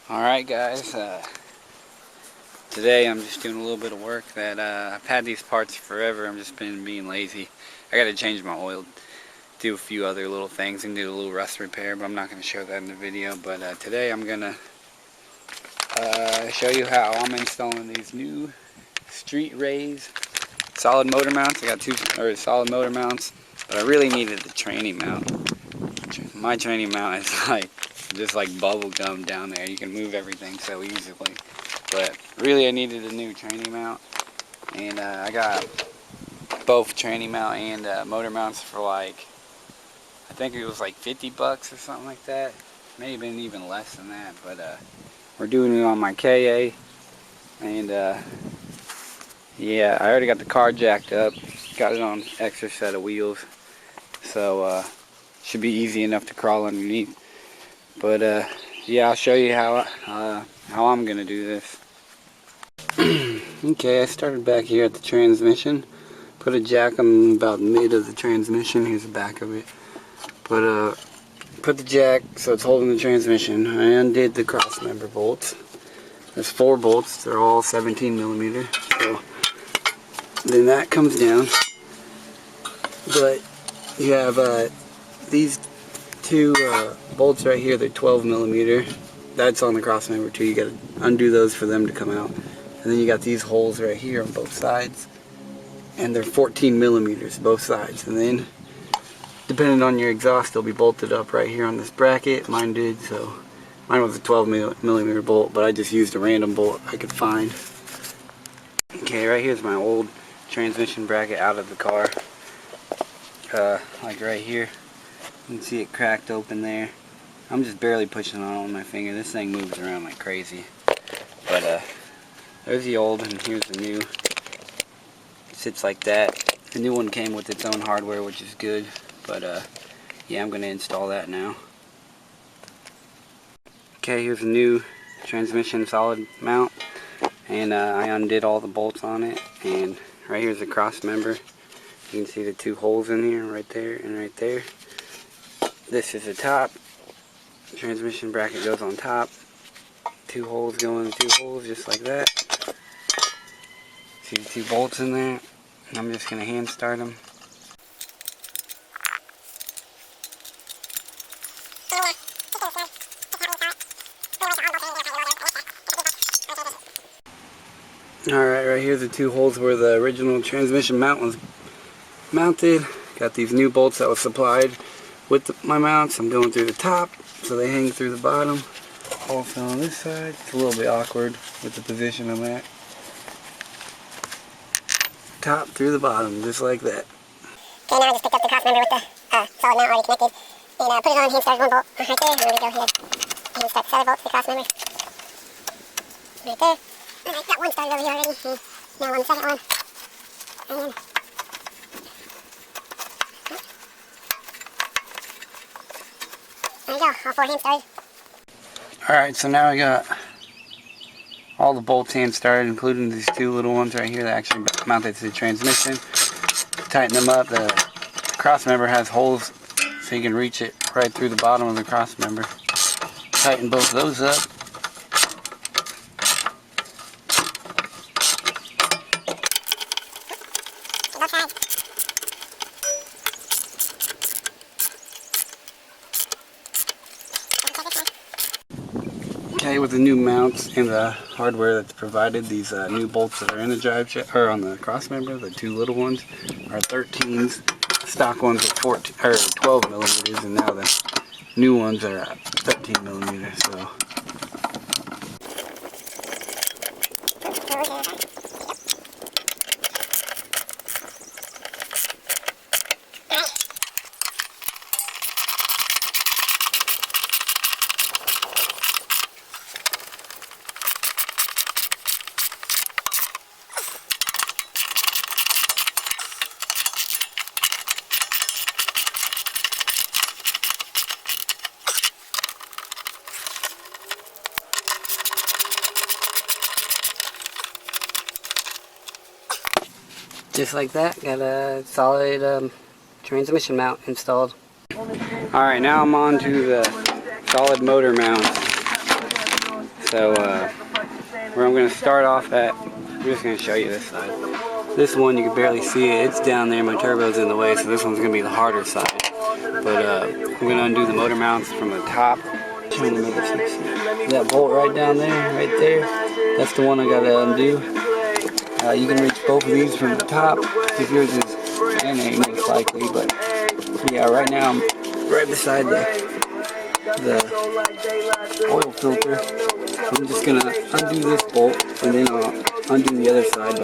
Alright guys, today I'm just doing a little bit of work that I've had these parts forever. I'm just been being lazy. I gotta change my oil, do a few other little things, and do a little rust repair, but I'm not gonna show that in the video. But today I'm gonna show you how I'm installing these new street raise solid motor mounts. I got two solid motor mounts, but I really needed the tranny mount. My tranny mount is like just like bubble gum down there. You can move everything so easily, but really I needed a new tranny mount, and I got both tranny mount and motor mounts for like, I think it was like 50 bucks or something like that. Maybe even less than that, but we're doing it on my KA, and yeah, I already got the car jacked up, got it on extra set of wheels, so should be easy enough to crawl underneath. But yeah, I'll show you how I'm gonna do this. Okay, I started back here at the transmission. Put a jack on about mid of the transmission. Here's the back of it. Put the jack so it's holding the transmission. I undid the cross member bolts. There's 4 bolts. They're all 17 millimeter. So then that comes down. But you have these two bolts right here. They're 12 millimeter. That's on the cross member too. You got to undo those for them to come out. And then you got these holes right here on both sides, and they're 14 millimeters both sides. And then depending on your exhaust, they'll be bolted up right here on this bracket. Mine did, so mine was a 12 millimeter bolt, but I just used a random bolt I could find. Okay, right here's my old transmission bracket out of the car. Like right here, you can see it cracked open there. I'm just barely pushing on it with my finger. This thing moves around like crazy. But there's the old, and here's the new. It sits like that. The new one came with its own hardware, which is good. But yeah, I'm going to install that now. Okay, here's a new transmission solid mount, and I undid all the bolts on it. And right here's the cross member. You can see the 2 holes in here, right there and right there. This is the top. Transmission bracket goes on top. 2 holes go in the 2 holes, just like that. See the 2 bolts in there? I'm just going to hand start them. Alright, right here's the 2 holes where the original transmission mount was mounted. Got these new bolts that was supplied with my mounts. I'm going through the top so they hang through the bottom. Also on this side, it's a little bit awkward with the position I'm at. Top through the bottom, just like that. Okay, now I just picked up the cross member with the solid mount already connected, and put it on, hand started 1 bolt right there. I'm going to go ahead and start the other bolt to the cross member. Right there. Alright, got 1 started over here already, and now on the second one. And then there you go, all 4 hands started. Alright, so now I got all the bolts hand started, including these 2 little ones right here that actually mounted to the transmission. Tighten them up. The cross member has holes so you can reach it right through the bottom of the cross member. Tighten both of those up. Okay, with the new mounts and the hardware that's provided, these new bolts that are in the drive shaft, or on the cross member, the 2 little ones, are 13s. The stock ones are 12 millimeters, and now the new ones are 13 millimeters. So. Just like that, got a solid transmission mount installed. Alright, now I'm on to the solid motor mounts. So where I'm going to start off at, I'm just going to show you this side. This one you can barely see it. It's down there. My turbo's in the way, so this one's going to be the harder side. But I'm going to undo the motor mounts from the top. That bolt right down there, right there. That's the one I got to undo. You can reach both of these from the top if yours is NA most likely, but yeah, right now I'm right beside the oil filter. I'm just gonna undo this bolt and then I'll undo the other side.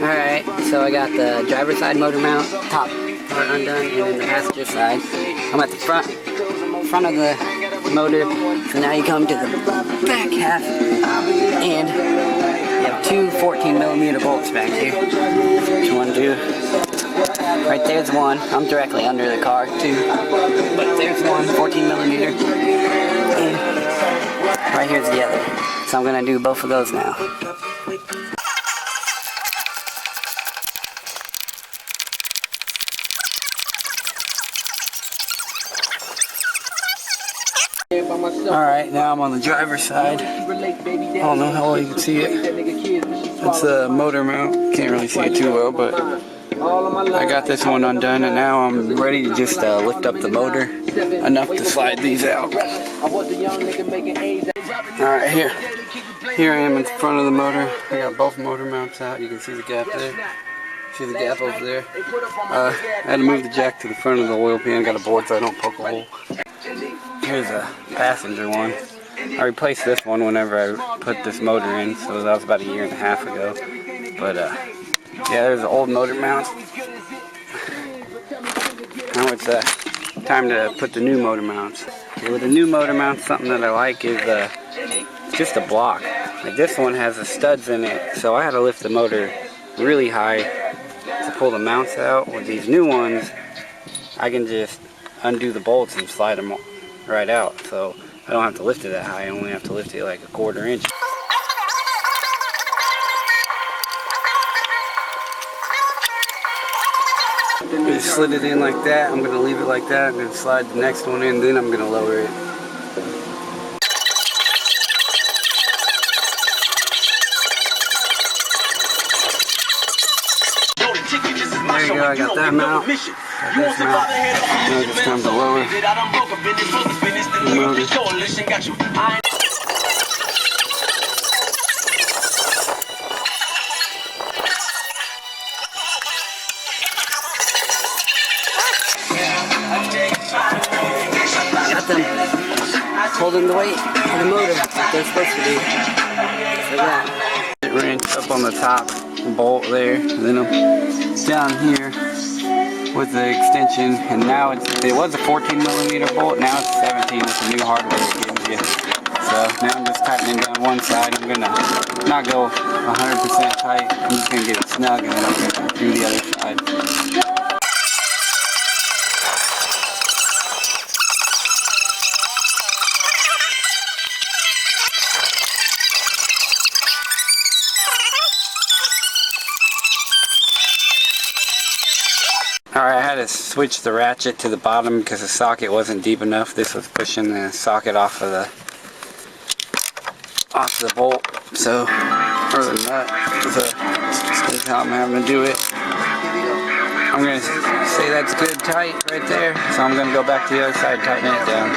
Alright, so I got the driver's side motor mount, top part undone, and then the passenger side. I'm at the front of the motor, so now you come to the back half, and you have two 14mm bolts back here. Which one do? Right there's one. I'm directly under the car too, but there's one 14mm, and right here's the other. So I'm gonna do both of those now. Alright, now I'm on the driver's side. I don't know how well you can see it. It's a motor mount. Can't really see it too well, but I got this one undone, and now I'm ready to just lift up the motor enough to slide these out. Alright, here I am in front of the motor. I got both motor mounts out. You can see the gap there. See the gap over there. I had to move the jack to the front of the oil pan. Got a board so I don't poke a hole. Here's a passenger one. I replaced this one whenever I put this motor in, so that was about 1.5 years ago. But yeah, there's the old motor mount. Now it's time to put the new motor mounts. Okay, with the new motor mounts, something that I like is just a block. Like this one has the studs in it, so I had to lift the motor really high to pull the mounts out. With these new ones, I can just undo the bolts and slide them right out, so I don't have to lift it that high. I only have to lift it like 1/4 inch. Just slid it in like that. I'm going to leave it like that and then slide the next one in, then I'm going to lower it. There you go, I got that mount. Got this mount. Now it's time to lower the motor. Got them holding the weight of the motor like they're supposed to be. So yeah. It wrench up on the top bolt there, and then I'm down here with the extension, and now it was a 14mm bolt, now it's 17 with the new hardware it gives you. So now I'm just tightening down one side. I'm gonna not go 100% tight, I'm just gonna get it snug, and then I'm gonna do the other side. Alright, I had to switch the ratchet to the bottom because the socket wasn't deep enough. This was pushing the socket off the bolt, so, or the nut. So this is how I'm having to do it. I'm going to say that's good tight right there, so I'm going to go back to the other side and tighten it down.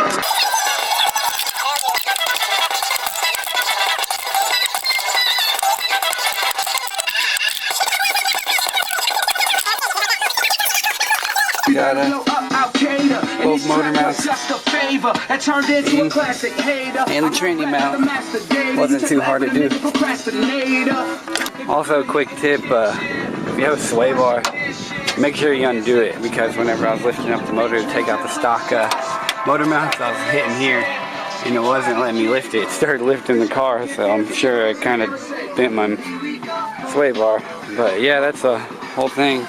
Got both motor mounts and the training mount. Wasn't too hard to do. Also, a quick tip, if you have a sway bar, make sure you undo it, because whenever I was lifting up the motor to take out the stock motor mounts, I was hitting here and it wasn't letting me lift it. It started lifting the car, so I'm sure it kind of bent my sway bar. But yeah, that's the whole thing.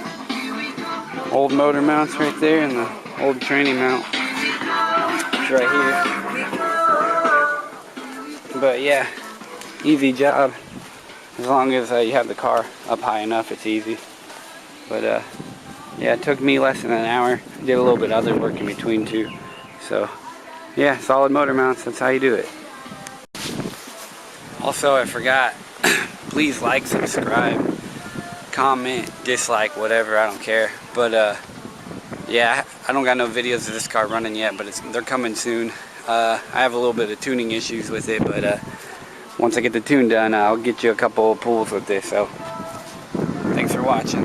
Old motor mounts right there, and the old training mount is right here. But yeah, easy job. As long as you have the car up high enough, it's easy. But yeah, it took me less than an hour. Did a little bit of other work in between too. So yeah, solid motor mounts, that's how you do it. Also, I forgot, please like, subscribe, comment, dislike, whatever, I don't care. But yeah, I don't got no videos of this car running yet, but they're coming soon. I have a little bit of tuning issues with it, but once I get the tune done, I'll get you a couple of pulls with this. So thanks for watching.